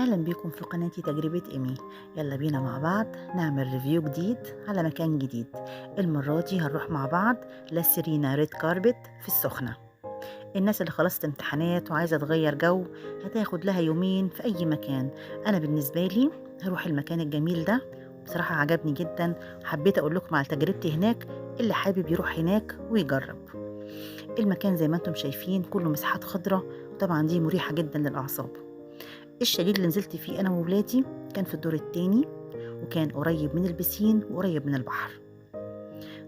أهلا بيكم في قناتي تجربة إيمي. يلا بينا مع بعض نعمل ريفيو جديد على مكان جديد. المرة دي هنروح مع بعض لسيرينا ريد كاربت في السخنة. الناس اللي خلصت امتحانات وعايزة تغير جو هتاخد لها يومين في أي مكان. أنا بالنسبة لي هروح المكان الجميل ده، بصراحة عجبني جدا وحبيت أقول لكم على تجربتي هناك. اللي حابب يروح هناك ويجرب. المكان زي ما انتم شايفين كله مساحات خضراء، وطبعا دي مريحة جدا للأعصاب. الشاليه اللي نزلت فيه انا وولادي كان في الدور التاني، وكان قريب من البسين وقريب من البحر.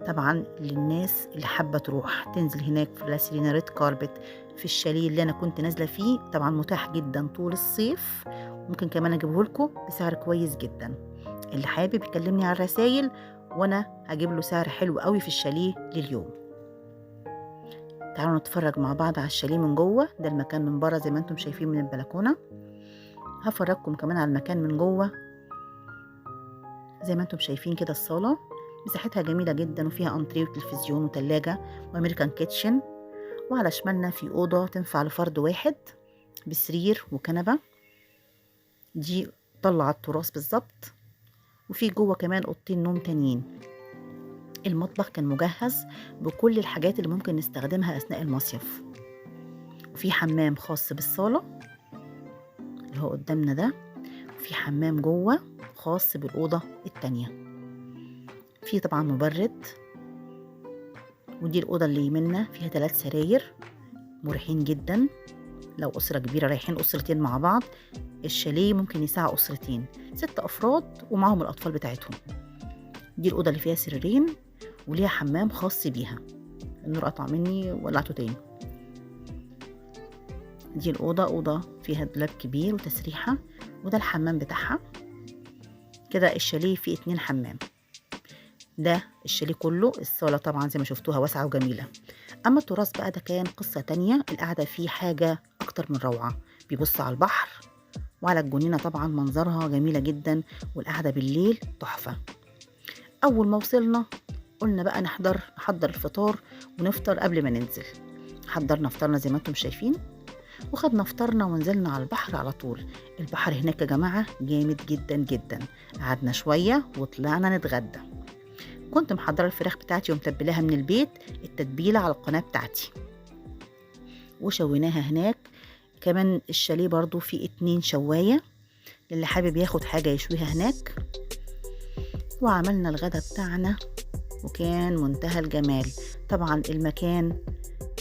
طبعا للناس اللي حابه تروح تنزل هناك في لاسيرينا ريد كاربت في الشاليه اللي انا كنت نازله فيه، طبعا متاح جدا طول الصيف، ممكن كمان اجيبه لكم بسعر كويس جدا. اللي حابب يكلمني على الرسايل وانا هجيب له سعر حلو قوي في الشاليه لليوم. تعالوا نتفرج مع بعض على الشاليه من جوه. ده المكان من بره زي ما انتم شايفين من البلكونه. هفرجكم كمان على المكان من جوه. زي ما انتم شايفين كده الصالة مساحتها جميلة جدا، وفيها انتريه وتلفزيون وتلاجة وامريكان كيتشن. وعلى شمالنا في أوضة تنفع لفرد واحد بسرير وكنبة، دي طلع التراث بالظبط. وفي جوه كمان أوضتين نوم تانيين. المطبخ كان مجهز بكل الحاجات اللي ممكن نستخدمها أثناء المصيف. وفي حمام خاص بالصالة اللي هو قدامنا ده، وفي حمام جوه خاص بالأوضة التانية. في طبعا مبرد. ودي الأوضة اللي يمنا فيها 3 سراير مريحين جدا لو أسرة كبيرة رايحين أسرتين مع بعض. الشاليه ممكن يساع أسرتين 6 أفراد ومعهم الأطفال بتاعتهم. دي الأوضة اللي فيها سريرين وليها حمام خاص بيها. النور قطع مني ولعته تاني. دي الأوضة أوضة فيها دولاب كبير وتسريحة، وده الحمام بتاعها. كده الشاليه فيه 2 حمام. ده الشاليه كله. الصالة طبعا زي ما شفتوها واسعة وجميلة. أما التراث بقى ده كان قصة تانية. القعدة فيه حاجة أكتر من روعة، بيبص على البحر وعلى الجنينة، طبعا منظرها جميلة جدا، والقعدة بالليل تحفة. أول ما وصلنا قلنا بقى نحضر الفطار ونفطر قبل ما ننزل. حضرنا فطارنا زي ما انتم شايفين، وخدنا فطارنا ونزلنا على البحر على طول. البحر هناك يا جماعة جامد جدا جدا. قعدنا شوية وطلعنا نتغدى. كنت محضرة الفراخ بتاعتي ومتبلاها من البيت التتبيلة على القناة بتاعتي، وشويناها هناك. كمان الشاليه برضو فيه 2 شواية للي حابب ياخد حاجة يشويها هناك. وعملنا الغدا بتاعنا وكان منتهى الجمال. طبعا المكان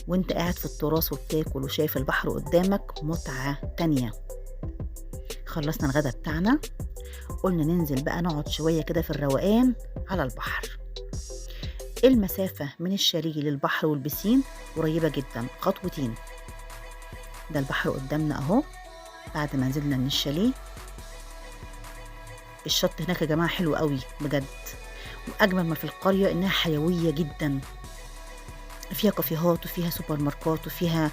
وانت قاعد في التراس وبتاكل وشايف البحر قدامك متعة تانية. خلصنا الغدا بتاعنا، قلنا ننزل بقى نقعد شوية كده في الروقان على البحر. المسافة من الشاليه للبحر والبسين قريبة جدا، خطوتين. ده البحر قدامنا اهو. بعد ما نزلنا من الشاليه، الشط هناك يا جماعة حلو قوي بجد. واجمل ما في القرية انها حيوية جدا، فيها كافيهات وفيها سوبر ماركات وفيها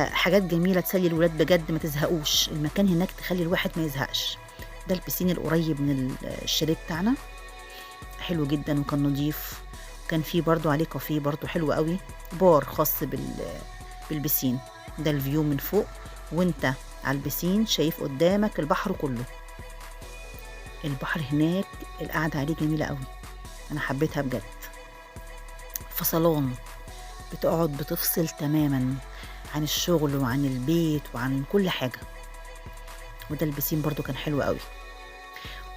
حاجات جميلة تسلي الولاد بجد، ما تزهقوش. المكان هناك تخلي الواحد ما يزهقش. ده البسين القريب من الشاليه بتاعنا، حلو جدا وكان نضيف. كان فيه برضو عليه كافيه برضو حلو قوي، بار خاص بالبسين. ده الفيو من فوق وانت على البسين شايف قدامك البحر كله. البحر هناك القعدة عليه جميلة قوي، انا حبيتها بجد. فصلان بتقعد بتفصل تماما عن الشغل وعن البيت وعن كل حاجة. وده البسين برضو كان حلو قوي.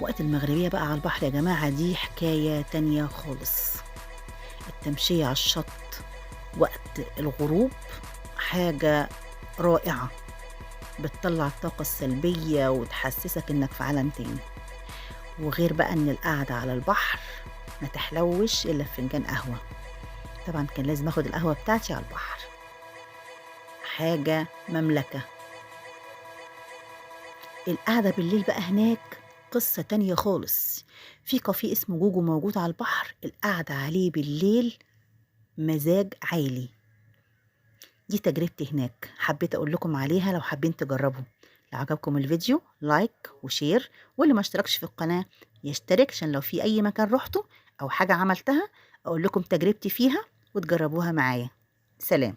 وقت المغربية بقى على البحر يا جماعة دي حكاية تانية خالص. التمشية على الشط وقت الغروب حاجة رائعة، بتطلع الطاقة السلبية وتحسسك انك في عالم تاني. وغير بقى ان القعدة على البحر ما تحلوش الا في فنجان قهوة. طبعا كان لازم اخد القهوة بتاعتي على البحر، حاجة مملكة. القعدة بالليل بقى هناك قصة تانية خالص. في كافيه اسمه جوجو موجود على البحر، القعدة عليه بالليل مزاج عالي. دي تجربتي هناك، حبيت اقول لكم عليها لو حابين تجربوا. لو عجبكم الفيديو لايك وشير، واللي ما اشتركش في القناة يشترك عشان لو في اي مكان روحته او حاجة عملتها اقول لكم تجربتي فيها وتجربوها معايا. سلام.